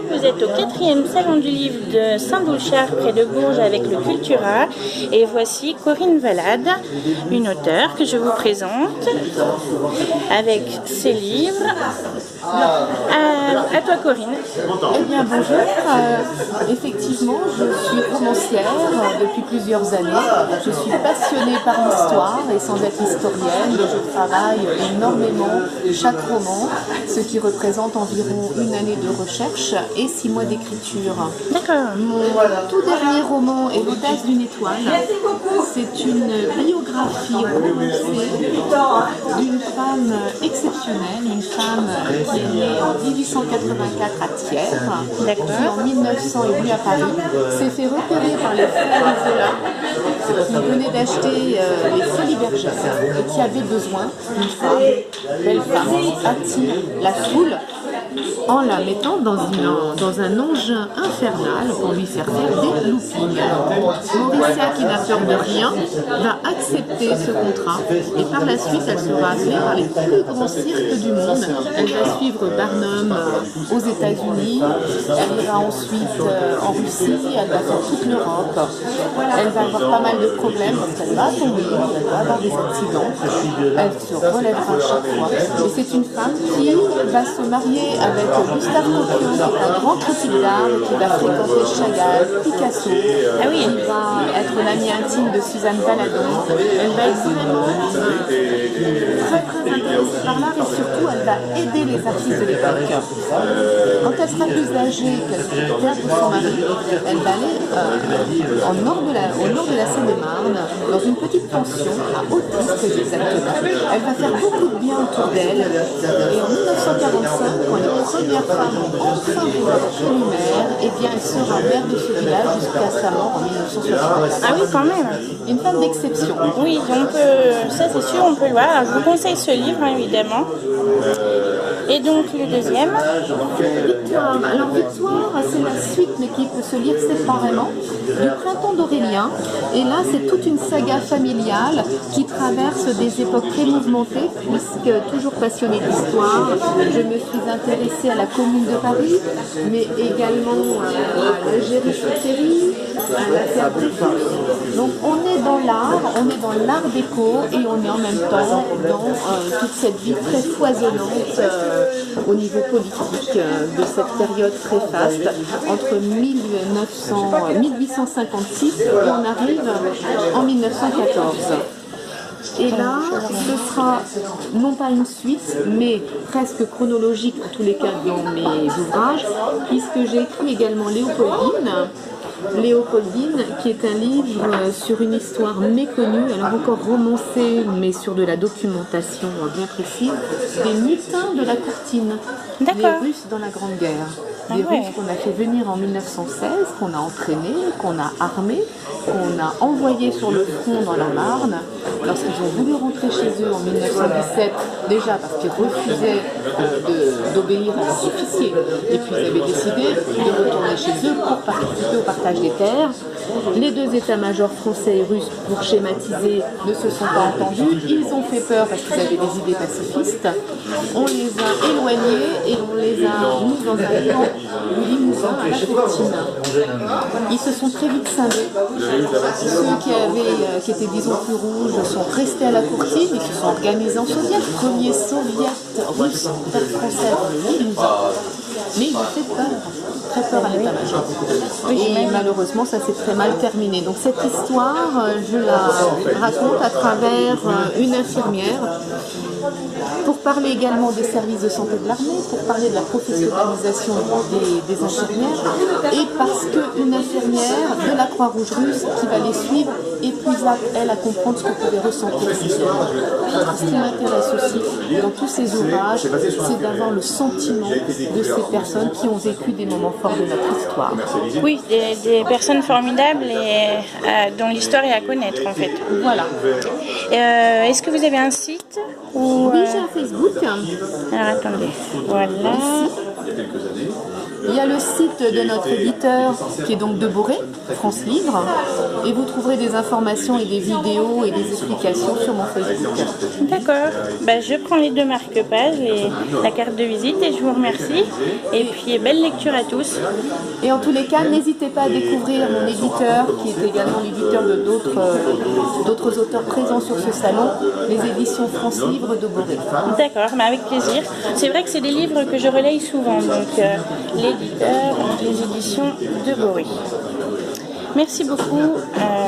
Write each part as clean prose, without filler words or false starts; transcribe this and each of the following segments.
vous êtes au 4e salon du livre de Saint-Bouchard, près de Bourges, avec le Cultura. Et voici Corinne Valade, une auteure que je vous présente, avec ses livres. À toi, Corinne. Eh bien, bonjour. Effectivement, je suis romancière depuis plusieurs années. Je suis passionnée par l'histoire et sans être historienne, je travaille énormément chaque roman, ce qui représente environ une année de recherche et 6 mois d'écriture. D'accord. Mon tout dernier roman est L'audace d'une étoile. C'est une biographie romancée d'une femme exceptionnelle, une femme qui est née en 1884 à Thiers, qui en 1900 est venue à Paris, s'est fait repérer par les frères Zola, qui venaient d'acheter les Folies Bergères et qui avaient besoin d'une femme, belle femme, qui attire la foule en la mettant dans un engin infernal pour lui faire des loopings. Mauricia, qui n'a peur de rien, va accepter ce contrat et par la suite elle sera appelée par les plus grands cirques du monde. Elle va suivre Barnum aux États-Unis, elle ira ensuite en Russie, elle va faire toute l'Europe. Elle va avoir pas mal de problèmes parce qu'elle va tomber, elle va avoir des accidents, elle se relèvera à chaque fois. Et c'est une femme qui va se marier avec Gustave Coquillon, qui est un grand critique d'art, qui va fréquenter Chagall, Picasso, qui va être l'amie intime de Suzanne Valadon. Elle va être vraiment très intéressée par l'art et surtout elle va aider les artistes de l'époque. Quand elle sera plus âgée, qu'elle perd son mari, elle va aller au nord de la Seine-et-Marne, dans une petite pension à Haute-Piste exactement. Elle va faire beaucoup de bien autour d'elle et en 1945, quand les premières femmes ont enfin été primaires, eh bien elle sera mère de ce village jusqu'à sa mort en 1960. Ah oui, quand même. Une femme d'exception. Oui, ça c'est sûr, on peut le voir. Alors, je vous conseille ce livre, hein, évidemment. Et donc le deuxième. Victoire. Alors Victoire, c'est la suite, mais qui peut se lire séparément, du Printemps d'Aurélien. Et là, c'est toute une saga familiale qui traverse des époques très mouvementées, puisque toujours passionnée d'histoire, je me suis intéressée à la Commune de Paris, mais également à l'Algérie Chaufféry, à l'affaire Dreyfus. Donc on est dans l'art déco, et on est en même temps dans toute cette vie très foisonnante au niveau politique de cette période très faste, entre 1856 et on arrive en 1914. Et là, ce sera non pas une suite, mais presque chronologique en tous les cas dans mes ouvrages, puisque j'ai écrit également Léopoldine, qui est un livre sur une histoire méconnue, alors encore romancée, mais sur de la documentation bien précise, des mutins de la Courtine, les Russes dans la Grande Guerre. Des Russes qu'on a fait venir en 1916, qu'on a entraînés, qu'on a armés, qu'on a envoyés sur le front dans la Marne, lorsqu'ils ont voulu rentrer chez eux en 1917, déjà parce qu'ils refusaient d'obéir à leurs officiers, et puis ils avaient décidé de retourner chez eux pour participer au partage des terres. Les deux états-majors français et russes, pour schématiser, ne se sont pas entendus, ils ont fait peur parce qu'ils avaient des idées pacifistes, on les a éloignés et on les a mis dans un camp du Limousin à la Courtine. Ils se sont très vite scindés. Ceux qui étaient disons plus rouges sont restés à la Courtine, ils se sont organisés en soviet, premier soviet russe français dans le Limousin. Mais ils ont fait peur, très peur à l'état-major. Et malheureusement, ça s'est très mal terminé. Donc cette histoire, je la raconte à travers une infirmière, pour parler également des services de santé de l'armée, pour parler de la professionnalisation des infirmières, et parce qu'une infirmière de la Croix-Rouge russe qui va les suivre est plus apte, elle, à comprendre ce que pouvaient ressentir ces soldats. Ce qui m'intéresse aussi dans tous ces ouvrages, c'est d'avoir le sentiment de ces personnes qui ont vécu des moments forts de notre histoire. Oui, des personnes formidables et dont l'histoire est à connaître en fait. Voilà. Est-ce que vous avez un site ou, Oui, j'ai un Facebook. Alors attendez, voilà. Ici. Il y a le site de notre éditeur qui est donc de Boré, France Livre et vous trouverez des informations et des vidéos et des explications sur mon Facebook. D'accord. Ben, je prends les 2 marque-pages et la carte de visite et je vous remercie. Et puis, belle lecture à tous. Et en tous les cas, n'hésitez pas à découvrir mon éditeur, qui est également l'éditeur de d'autres auteurs présents sur ce salon, les éditions France Livre de Boré. D'accord, mais avec plaisir. C'est vrai que c'est des livres que je relaye souvent, donc l'éditeur, les éditions de Boré. Merci beaucoup.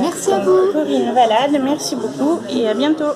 Merci à vous. Corinne Valade, merci beaucoup et à bientôt.